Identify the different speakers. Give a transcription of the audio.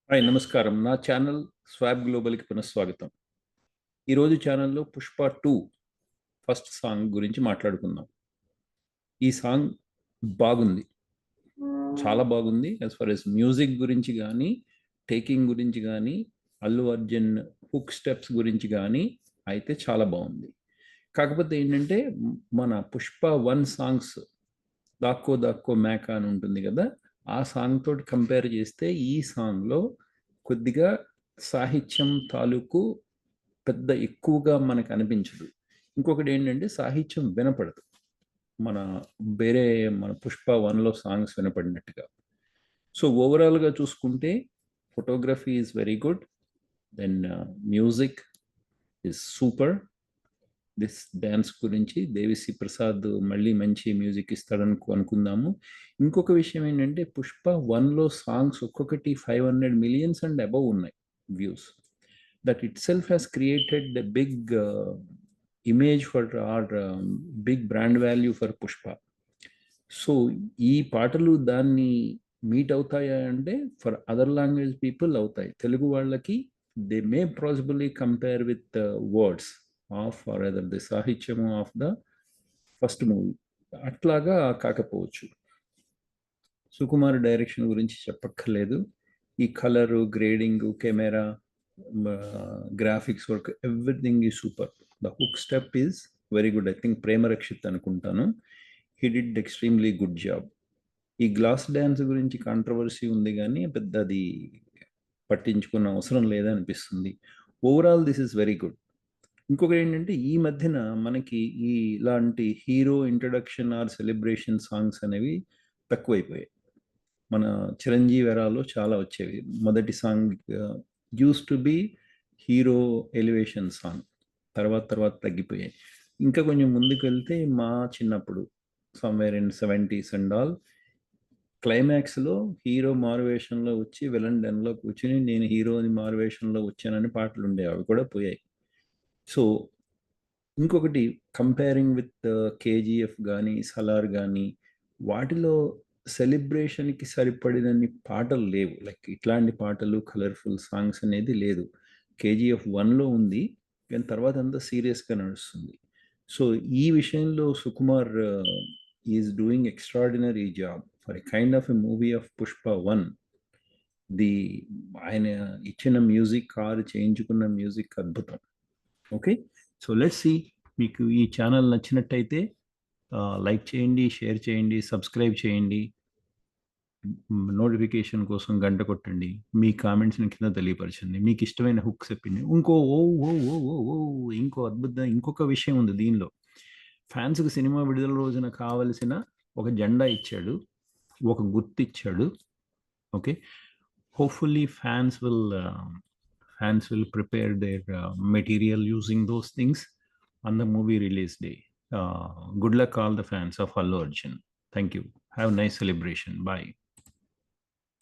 Speaker 1: Hi నమస్కారం. నా channel swab గ్లోబల్కి పునఃస్వాగతం. ఈరోజు ఛానల్లో పుష్ప 2 ఫస్ట్ సాంగ్ గురించి మాట్లాడుకుందాం. ఈ సాంగ్ బాగుంది, చాలా బాగుంది. యాజ్ ఫర్ ఎస్ మ్యూజిక్ గురించి కానీ, టేకింగ్ గురించి కానీ, అల్లు అర్జున్ హుక్ స్టెప్స్ గురించి కానీ అయితే చాలా బాగుంది. కాకపోతే ఏంటంటే మన పుష్ప 1 సాంగ్స్ దాక్కో దాక్కో మేక అని ఉంటుంది కదా, ఆ సాంగ్ తోటి కంపేర్ చేస్తే ఈ సాంగ్లో కొద్దిగా సాహిత్యం తాలూకు పెద్ద ఎక్కువగా మనకు అనిపించదు. ఇంకొకటి ఏంటంటే సాహిత్యం వినపడదు మన మన పుష్ప 1లో సాంగ్స్ వినపడినట్టుగా. సో ఓవరాల్గా చూసుకుంటే photography is very good, then music is super. This dance గురించి దేవిశ్రీ ప్రసాద్ మళ్ళీ మంచి మ్యూజిక్ ఇస్తాడని అనుకుందాము. ఇంకొక విషయం ఏంటంటే పుష్ప 1లో సాంగ్స్ ఒక్కొక్కటి 500 మిలియన్స్ అండ్ అబవ్ ఉన్నాయి views. That itself has created the big image for or big brand value for Pushpa. So ఈ పాటలు దాన్ని మీట్ అవుతాయా అంటే ఫర్ అదర్ లాంగ్వేజ్ పీపుల్ అవుతాయి. తెలుగు వాళ్ళకి they may possibly compare with words of or other the సాహిత్యము of the first movie, అట్లాగా కాకపోవచ్చు. సుకుమార్ డైరెక్షన్ గురించి చెప్పక్కర్లేదు. ఈ colour, grading, camera, graphics work, everything ఈ super. The hook step is very good. I think Prem Rakshit అనుకుంటాను. He did extremely good job. ఈ glass dance గురించి కాంట్రవర్సీ ఉంది కానీ పెద్ద అది పట్టించుకున్న అవసరం లేదనిపిస్తుంది. Overall this is very good. ఇంకొకటి ఏంటంటే ఈ మధ్యన మనకి ఈ ఇలాంటి hero introduction or celebration songs అనేవి తక్కువైపోయాయి. మన చిరంజీవి ఎరాలో చాలా వచ్చేవి. మొదటి song used to be hero elevation song, తర్వాత తర్వాత తగ్గిపోయాయి. ఇంకా కొంచెం ముందుకు వెళ్తే మా చిన్నప్పుడు somewhere in 70s and all, క్లైమాక్స్లో హీరో మారువేషంలో వచ్చి విలన్ డెన్లో కూర్చుని నేను హీరోని మారువేషంలో వచ్చానని పాటలు ఉండేవి, అవి కూడా పోయాయి. సో ఇంకొకటి కంపేరింగ్ విత్ కేజీఎఫ్ కానీ సలార్ కానీ వాటిలో సెలబ్రేషన్కి సరిపడినన్ని పాటలు లేవు. లైక్ ఇట్లాంటి పాటలు కలర్ఫుల్ సాంగ్స్ అనేది లేదు. కేజీఎఫ్ 1లో ఉంది కానీ తర్వాత అంతా సీరియస్గా నడుస్తుంది. సో ఈ విషయంలో Sukumar is doing extraordinary job for a kind of a movie of Pushpa 1. The ఆయన ఇచ్చిన మ్యూజిక్, కారు చేయించుకున్న మ్యూజిక్ అద్భుతం. Okay, so let's see. మీకు ఈ ఛానల్ నచ్చినట్టయితే లైక్ చేయండి, షేర్ చేయండి, సబ్స్క్రైబ్ చేయండి, నోటిఫికేషన్ కోసం గంట కొట్టండి, మీ కామెంట్స్ని కింద తెలియపరచండి, మీకు ఇష్టమైన హుక్స్ చెప్పింది. ఇంకో అద్భుతం ఇంకొక విషయం ఉంది దీనిలో. ఫ్యాన్స్కి సినిమా విడుదల రోజున కావలసిన ఒక జెండా ఇచ్చాడు, ఒక గుర్తు ఇచ్చాడు. Okay, hopefully fans will prepare their material using those things on the movie release day. Good luck all the fans of Allu Arjun. Thank you. Have a nice celebration. Bye.